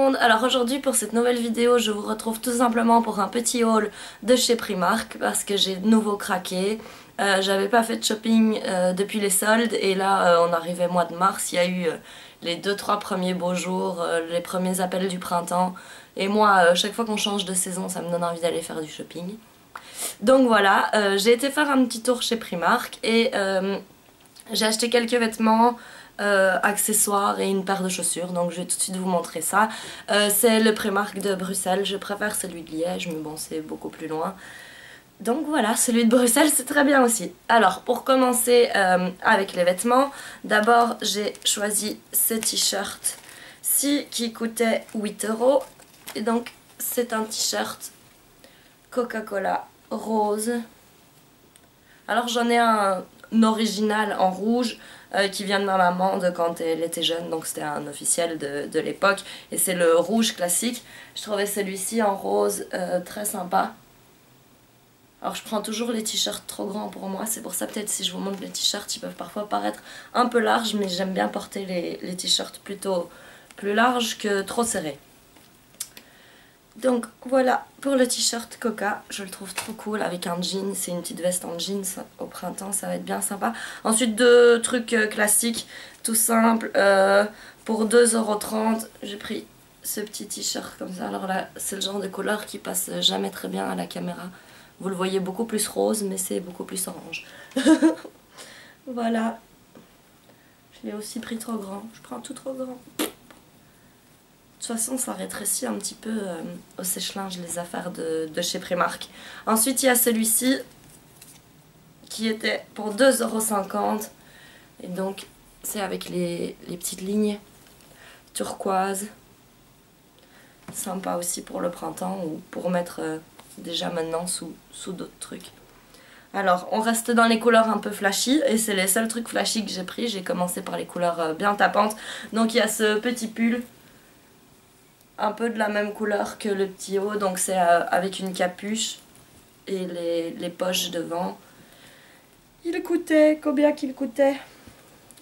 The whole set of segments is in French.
monde. Alors aujourd'hui pour cette nouvelle vidéo je vous retrouve tout simplement pour un petit haul de chez Primark parce que j'ai de nouveau craqué. J'avais pas fait de shopping depuis les soldes et là on arrivait mois de mars, il y a eu les 2-3 premiers beaux jours, les premiers appels du printemps et moi chaque fois qu'on change de saison ça me donne envie d'aller faire du shopping. Donc voilà, j'ai été faire un petit tour chez Primark et j'ai acheté quelques vêtements, accessoires et une paire de chaussures, donc je vais tout de suite vous montrer ça. C'est le Primark de Bruxelles, je préfère celui de Liège mais bon c'est beaucoup plus loin. Donc voilà, celui de Bruxelles c'est très bien aussi. Alors pour commencer avec les vêtements, d'abord j'ai choisi ce t-shirt-ci qui coûtait 8 €. Et donc c'est un t-shirt Coca-Cola rose. Alors j'en ai un original en rouge qui vient de ma maman de quand elle était jeune, donc c'était un officiel de l'époque et c'est le rouge classique. Je trouvais celui-ci en rose très sympa. Alors je prends toujours les t-shirts trop grands pour moi, c'est pour ça peut-être si je vous montre les t-shirts ils peuvent parfois paraître un peu larges, mais j'aime bien porter les t-shirts plutôt plus larges que trop serrés. Donc voilà pour le t-shirt Coca, je le trouve trop cool avec un jean, c'est une petite veste en jeans au printemps, ça va être bien sympa. Ensuite deux trucs classiques, tout simple, pour 2,30 €, j'ai pris ce petit t-shirt comme ça. Alors là c'est le genre de couleur qui passe jamais très bien à la caméra, vous le voyez beaucoup plus rose mais c'est beaucoup plus orange. Voilà, je l'ai aussi pris trop grand, je prends tout trop grand. De toute façon ça rétrécit un petit peu au sèche-linge les affaires de chez Primark. Ensuite il y a celui-ci qui était pour 2,50 € et donc c'est avec les petites lignes turquoise. Sympa aussi pour le printemps ou pour mettre déjà maintenant sous d'autres trucs. Alors on reste dans les couleurs un peu flashy et c'est les seuls trucs flashy que j'ai pris. J'ai commencé par les couleurs bien tapantes. Donc il y a ce petit pull un peu de la même couleur que le petit haut, donc c'est avec une capuche et les poches devant. Il coûtait, combien qu'il coûtait?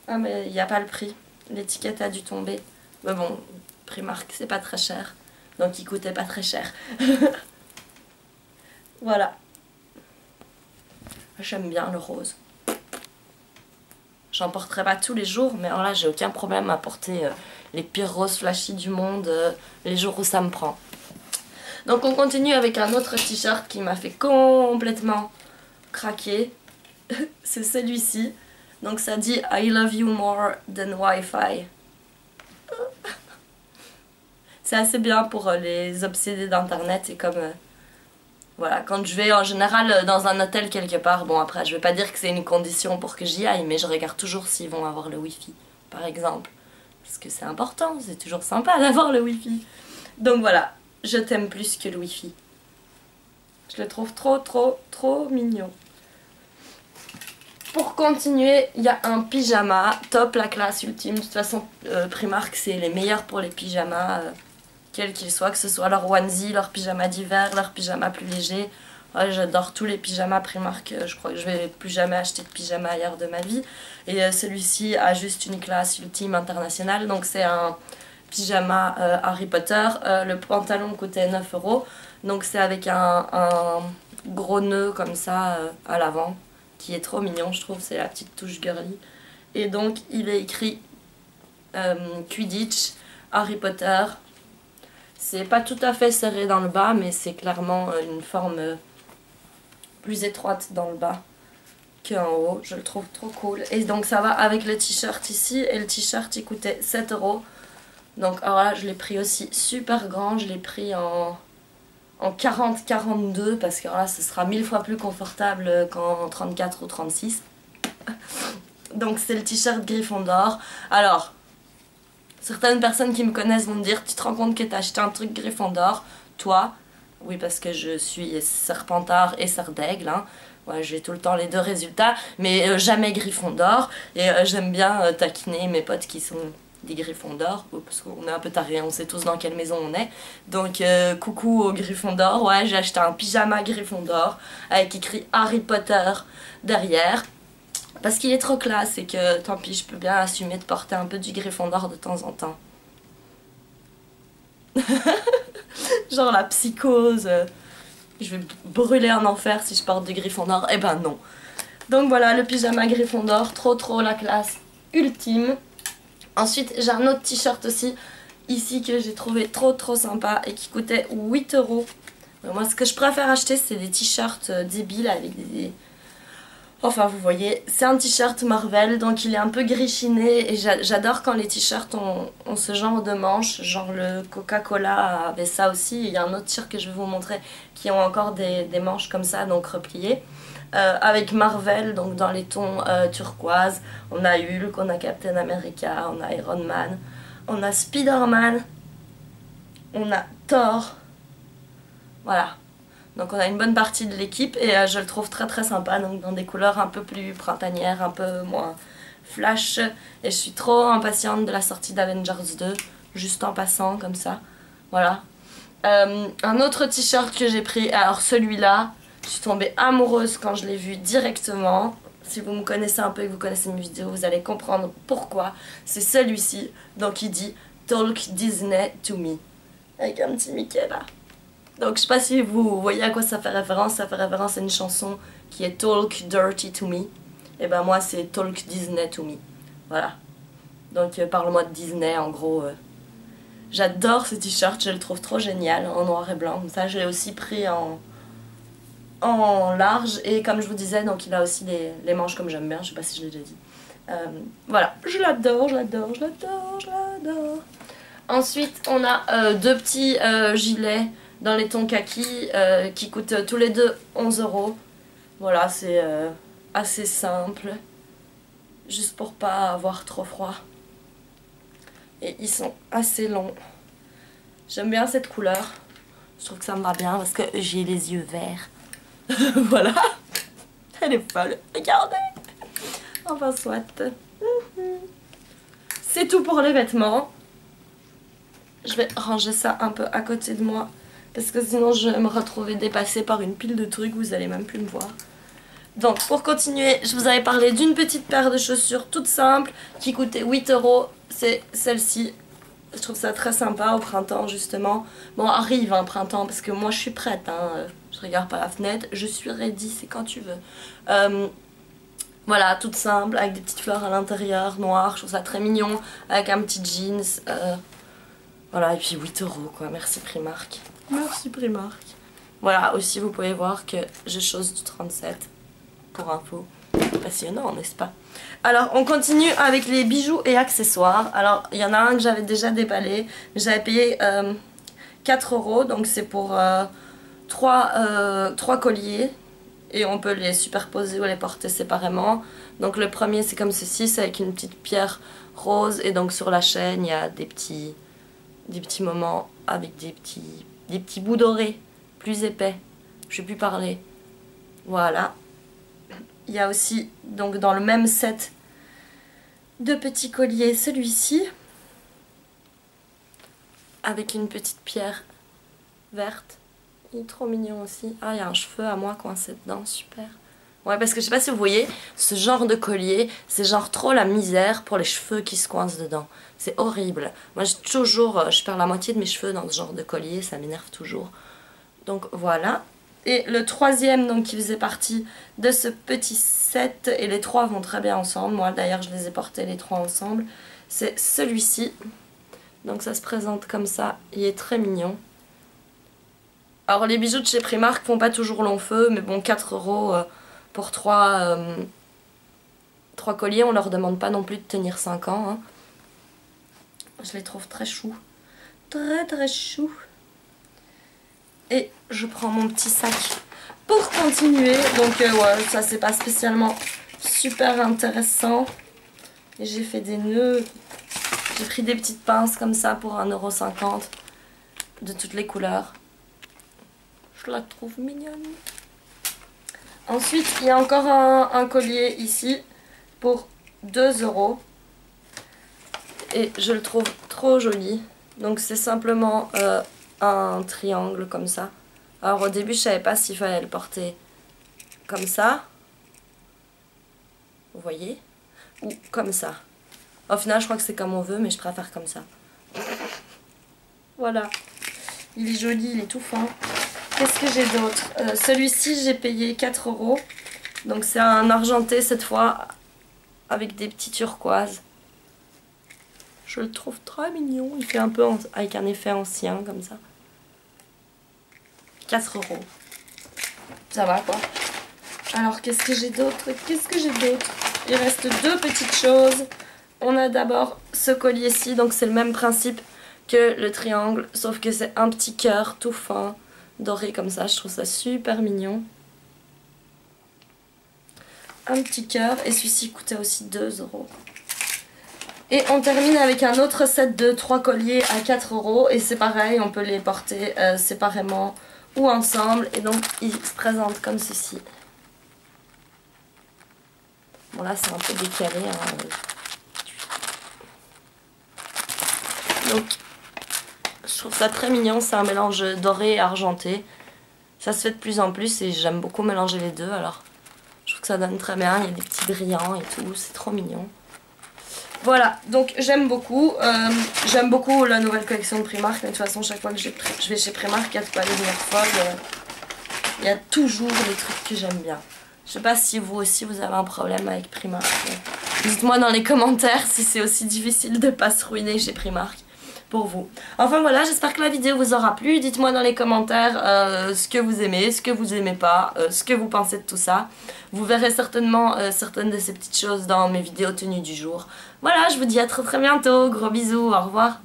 Ah mais il n'y a pas le prix, l'étiquette a dû tomber. Mais bon, Primark c'est pas très cher, donc il coûtait pas très cher. Voilà. J'aime bien le rose. J'en porterai pas tous les jours, mais alors là j'ai aucun problème à porter les pires roses flashy du monde les jours où ça me prend. Donc on continue avec un autre t-shirt qui m'a fait complètement craquer. C'est celui-ci. Donc ça dit I love you more than Wi-Fi. C'est assez bien pour les obsédés d'internet et comme... voilà, quand je vais en général dans un hôtel quelque part, bon après je vais pas dire que c'est une condition pour que j'y aille, mais je regarde toujours s'ils vont avoir le wifi, par exemple. Parce que c'est important, c'est toujours sympa d'avoir le wifi. Donc voilà, je t'aime plus que le wifi. Je le trouve trop mignon. Pour continuer, il y a un pyjama, top la classe ultime. De toute façon, Primark c'est les meilleurs pour les pyjamas. Quels qu'ils soient, que ce soit leur onesie, leur pyjama d'hiver, leur pyjama plus léger. Ouais, j'adore tous les pyjamas Primark, je crois que je vais plus jamais acheter de pyjama ailleurs de ma vie. Et celui-ci a juste une classe ultime internationale, donc c'est un pyjama Harry Potter. Le pantalon coûtait 9 €, donc c'est avec un gros nœud comme ça à l'avant, qui est trop mignon je trouve, c'est la petite touche girly. Et donc il est écrit Quidditch, Harry Potter. C'est pas tout à fait serré dans le bas, mais c'est clairement une forme plus étroite dans le bas qu'en haut. Je le trouve trop cool. Et donc ça va avec le t-shirt ici. Et le t-shirt il coûtait 7 €. Donc alors là je l'ai pris aussi super grand. Je l'ai pris en 40-42 parce que alors là ce sera 1000 fois plus confortable qu'en 34 ou 36. Donc c'est le t-shirt Gryffondor. Alors... certaines personnes qui me connaissent vont me dire, tu te rends compte que t'as acheté un truc Gryffondor, toi? Oui, parce que je suis Serpentard et Serdaigle, hein. Ouais, j'ai tout le temps les deux résultats, mais jamais Gryffondor. Et j'aime bien taquiner mes potes qui sont des Gryffondor, parce qu'on est un peu tarés, on sait tous dans quelle maison on est. Donc coucou au Gryffondor, ouais, j'ai acheté un pyjama Gryffondor avec écrit Harry Potter derrière. Parce qu'il est trop classe et que tant pis, je peux bien assumer de porter un peu du Gryffondor de temps en temps. Genre la psychose, je vais brûler en enfer si je porte du Gryffondor. Eh ben non. Donc voilà, le pyjama Gryffondor, trop la classe ultime. Ensuite, j'ai un autre t-shirt aussi, ici, que j'ai trouvé trop sympa et qui coûtait 8 euros. Moi, ce que je préfère acheter, c'est des t-shirts débiles avec des... Enfin, vous voyez, c'est un t-shirt Marvel, donc il est un peu grichiné et j'adore quand les t-shirts ont ce genre de manches, genre le Coca-Cola avait ça aussi. Il y a un autre t-shirt que je vais vous montrer qui ont encore des manches comme ça, donc repliées. Avec Marvel, donc dans les tons turquoise, on a Hulk, on a Captain America, on a Iron Man, on a Spider-Man, on a Thor, voilà. Donc on a une bonne partie de l'équipe et je le trouve très sympa, donc dans des couleurs un peu plus printanières, un peu moins flash. Et je suis trop impatiente de la sortie d'Avengers 2, juste en passant comme ça, voilà. Un autre t-shirt que j'ai pris, alors celui-là, je suis tombée amoureuse quand je l'ai vu directement. Si vous me connaissez un peu et que vous connaissez mes vidéos, vous allez comprendre pourquoi. C'est celui-ci, donc il dit « Talk Disney to me » avec un petit Mickey là. Donc je sais pas si vous voyez à quoi ça fait référence à une chanson qui est Talk Dirty to Me. Et ben moi c'est Talk Disney to me. Voilà. Donc parle-moi de Disney en gros. J'adore ce t-shirt, je le trouve trop génial en noir et blanc. Ça je l'ai aussi pris en large et comme je vous disais, donc il a aussi les manches comme j'aime bien, je sais pas si je l'ai déjà dit. Voilà, je l'adore. Ensuite on a deux petits gilets dans les tons kaki qui coûtent tous les deux 11 euros. Voilà, c'est assez simple, juste pour pas avoir trop froid. Et ils sont assez longs. J'aime bien cette couleur. Je trouve que ça me va bien parce que j'ai les yeux verts. Voilà. Elle est folle. Regardez. Enfin, soit. C'est tout pour les vêtements. Je vais ranger ça un peu à côté de moi. Parce que sinon, je vais me retrouver dépassée par une pile de trucs. Vous allez même plus me voir. Donc, pour continuer, je vous avais parlé d'une petite paire de chaussures toute simple qui coûtait 8 euros. C'est celle-ci. Je trouve ça très sympa au printemps, justement. Bon, arrive un printemps parce que moi, je suis prête. Hein. Je regarde par la fenêtre. Je suis ready, c'est quand tu veux. Voilà, toute simple, avec des petites fleurs à l'intérieur, noires. Je trouve ça très mignon. Avec un petit jeans. Voilà, et puis 8 euros, quoi. Merci Primark. Merci Primark. Voilà, aussi, vous pouvez voir que je chose du 37. Pour info. Passionnant, n'est-ce pas? Alors, on continue avec les bijoux et accessoires. Alors, il y en a un que j'avais déjà déballé. J'avais payé 4 euros. Donc, c'est pour 3 colliers. Et on peut les superposer ou les porter séparément. Donc, le premier, c'est comme ceci. C'est avec une petite pierre rose. Et donc, sur la chaîne, il y a des petits moments avec des petits bouts dorés. Plus épais. Je ne vais plus parler. Voilà. Il y a aussi, donc dans le même set de petits colliers, celui-ci. Avec une petite pierre verte. Il est trop mignon aussi. Ah, il y a un cheveu à moi coincé dedans, super. Ouais, parce que je sais pas si vous voyez, ce genre de collier, c'est genre trop la misère pour les cheveux qui se coincent dedans. C'est horrible. Moi, je perds la moitié de mes cheveux dans ce genre de collier, ça m'énerve toujours. Donc voilà. Et le troisième, donc, qui faisait partie de ce petit set, et les trois vont très bien ensemble, moi d'ailleurs je les ai portés les trois ensemble, c'est celui-ci. Donc ça se présente comme ça, il est très mignon. Alors les bijoux de chez Primark font pas toujours long feu, mais bon, 4 euros pour 3 colliers, on leur demande pas non plus de tenir 5 ans. Hein. Je les trouve très choux. Très choux. Et je prends mon petit sac pour continuer. Donc ouais, ça c'est pas spécialement super intéressant. Et j'ai fait des nœuds. J'ai pris des petites pinces comme ça pour 1,50 € de toutes les couleurs. Je la trouve mignonne. Ensuite, il y a encore un collier ici pour 2 €. Et je le trouve trop joli. Donc c'est simplement un triangle comme ça. Alors au début je savais pas s'il fallait le porter comme ça, vous voyez, ou comme ça. Au final je crois que c'est comme on veut, mais je préfère comme ça. Voilà. Il est joli, il est tout fin. Qu'est-ce que j'ai d'autre? Celui-ci, j'ai payé 4 €. Donc c'est un argenté cette fois, avec des petits turquoises. Je le trouve très mignon. Il fait un peu avec un effet ancien, comme ça. 4 €. Ça va, quoi. Alors, qu'est-ce que j'ai d'autre? Il reste 2 petites choses. On a d'abord ce collier-ci. Donc c'est le même principe que le triangle, sauf que c'est un petit cœur tout fin, doré comme ça. Je trouve ça super mignon. Un petit cœur, et celui-ci coûtait aussi 2 €. Et on termine avec un autre set de 3 colliers à 4 €, et c'est pareil, on peut les porter séparément ou ensemble, et donc ils se présentent comme ceci. Bon là c'est un peu décalé, hein. Donc je trouve ça très mignon, c'est un mélange doré et argenté. Ça se fait de plus en plus et j'aime beaucoup mélanger les deux, alors je trouve que ça donne très bien. Il y a des petits brillants et tout, c'est trop mignon. Voilà, donc j'aime beaucoup la nouvelle collection de Primark, mais de toute façon chaque fois que je vais chez Primark, il y a de quoi devenir folle. Il y a toujours des trucs que j'aime bien. Je sais pas si vous aussi vous avez un problème avec Primark. Dites-moi dans les commentaires si c'est aussi difficile de pas se ruiner chez Primark pour vous. Enfin voilà, j'espère que la vidéo vous aura plu. Dites-moi dans les commentaires ce que vous aimez, ce que vous aimez pas, ce que vous pensez de tout ça. Vous verrez certainement certaines de ces petites choses dans mes vidéos tenues du jour. Voilà, je vous dis à très très bientôt. Gros bisous, au revoir.